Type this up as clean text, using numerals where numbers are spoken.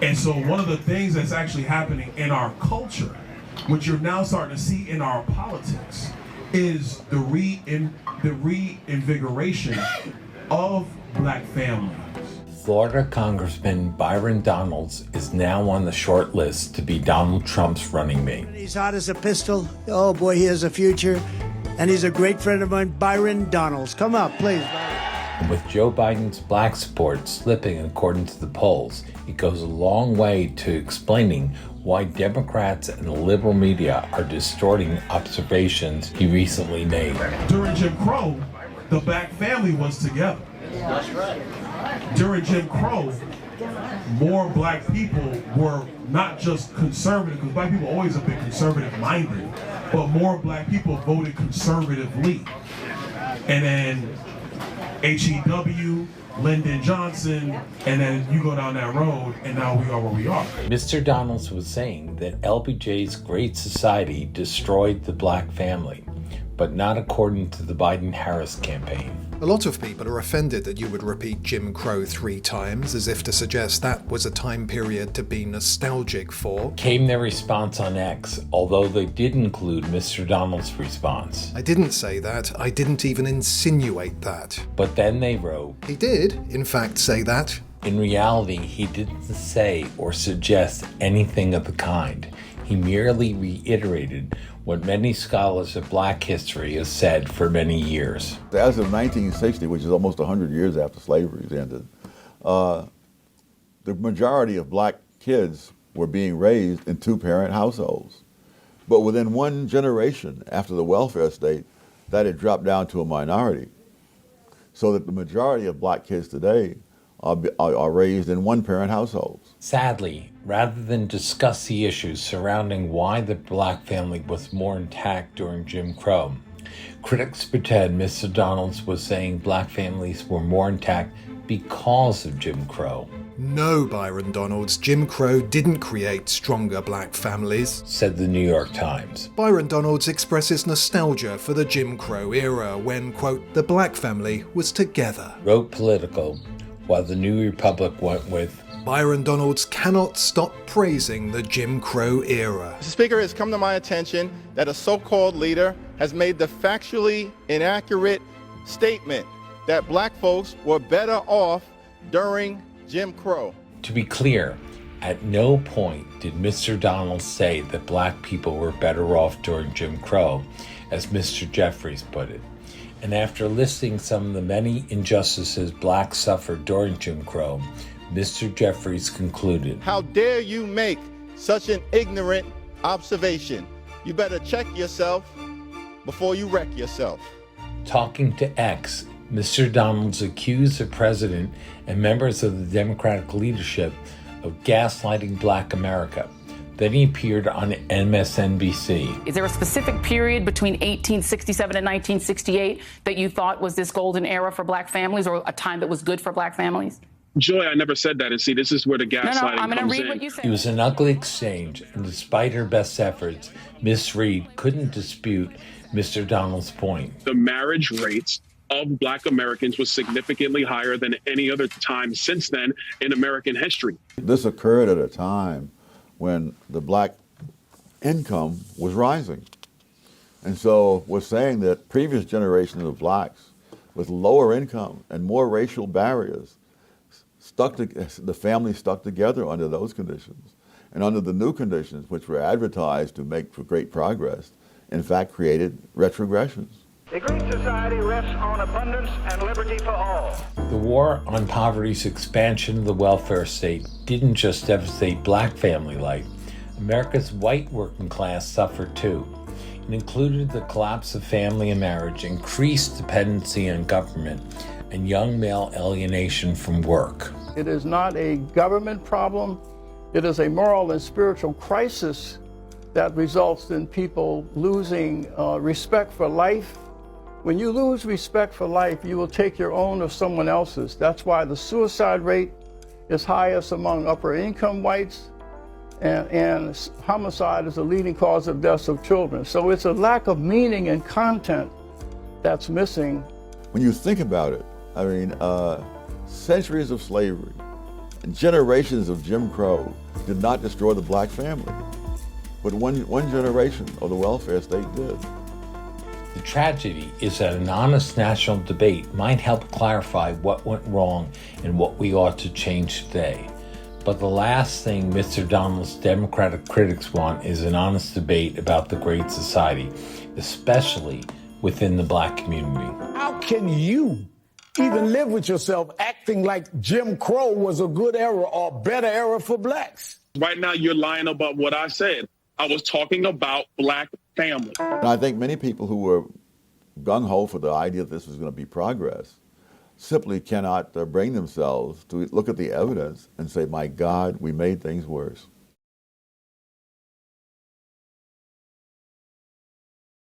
And so one of the things that's actually happening in our culture, which you're now starting to see in our politics, is the reinvigoration of black families. Florida Congressman Byron Donalds is now on the short list to be Donald Trump's running mate. He's hot as a pistol. Oh boy, he has a future. And he's a great friend of mine, Byron Donalds. Come up, please. And with Joe Biden's black support slipping according to the polls, it goes a long way to explaining why Democrats and the liberal media are distorting observations he recently made. During Jim Crow, the black family was together. That's right. During Jim Crow, more black people were not just conservative, because black people always have been conservative-minded, but more black people voted conservatively. And then HEW, Lyndon Johnson, and then you go down that road, and now we are where we are. Mr. Donalds was saying that LBJ's Great Society destroyed the black family, but not according to the Biden-Harris campaign. A lot of people are offended that you would repeat Jim Crow 3 times, as if to suggest that was a time period to be nostalgic for. Came their response on X, although they did include Mr. Donalds' response. I didn't say that. I didn't even insinuate that. But then they wrote, He did, in fact, say that. In reality, he didn't say or suggest anything of the kind. He merely reiterated what many scholars of black history have said for many years. As of 1960, which is almost 100 years after slavery ended, the majority of black kids were being raised in 2-parent households. But within one generation after the welfare state, that had dropped down to a minority. So that the majority of black kids today are raised in 1-parent households. Sadly, rather than discuss the issues surrounding why the black family was more intact during Jim Crow, critics pretend Mr. Donalds was saying black families were more intact because of Jim Crow. No, Byron Donalds, Jim Crow didn't create stronger black families, said the New York Times. Byron Donalds expresses nostalgia for the Jim Crow era when, quote, the black family was together. Wrote Politico, while the New Republic went with, Byron Donalds cannot stop praising the Jim Crow era. Mr. Speaker, it has come to my attention that a so-called leader has made the factually inaccurate statement that black folks were better off during Jim Crow. To be clear, at no point did Mr. Donalds say that black people were better off during Jim Crow, as Mr. Jeffries put it. And after listing some of the many injustices blacks suffered during Jim Crow, Mr. Jeffries concluded, How dare you make such an ignorant observation? You better check yourself before you wreck yourself. Talking to X, Mr. Donalds accused the president and members of the Democratic leadership of gaslighting black America. Then he appeared on MSNBC. Is there a specific period between 1867 and 1968 that you thought was this golden era for black families, or a time that was good for black families? Joy, I never said that. And see, this is where the gaslighting I'm going to comes read in. what you said. It was an ugly exchange, and despite her best efforts, Miss Reed couldn't dispute Mr. Donalds' point. The marriage rates of black Americans was significantly higher than any other time since then in American history. This occurred at a time when the black income was rising. And so we're saying that previous generations of blacks with lower income and more racial barriers, the family stuck together under those conditions. And under the new conditions, which were advertised to make for great progress, in fact created retrogressions. A great society rests on abundance and liberty for all. The war on poverty's expansion of the welfare state didn't just devastate black family life. America's white working class suffered too. It included the collapse of family and marriage, increased dependency on government, and young male alienation from work. It is not a government problem. It is a moral and spiritual crisis that results in people losing respect for life. When you lose respect for life, you will take your own or someone else's. That's why the suicide rate is highest among upper income whites, and homicide is the leading cause of deaths of children. So it's a lack of meaning and content that's missing. When you think about it, I mean, centuries of slavery, generations of Jim Crow did not destroy the black family, but one generation of the welfare state did. The tragedy is that an honest national debate might help clarify what went wrong and what we ought to change today. But the last thing Mr. Donalds' Democratic critics want is an honest debate about the Great Society, especially within the black community. How can you even live with yourself acting like Jim Crow was a good era or better era for blacks? Right now, you're lying about what I said. I was talking about black family. And I think many people who were gung-ho for the idea that this was going to be progress simply cannot bring themselves to look at the evidence and say, my God, we made things worse.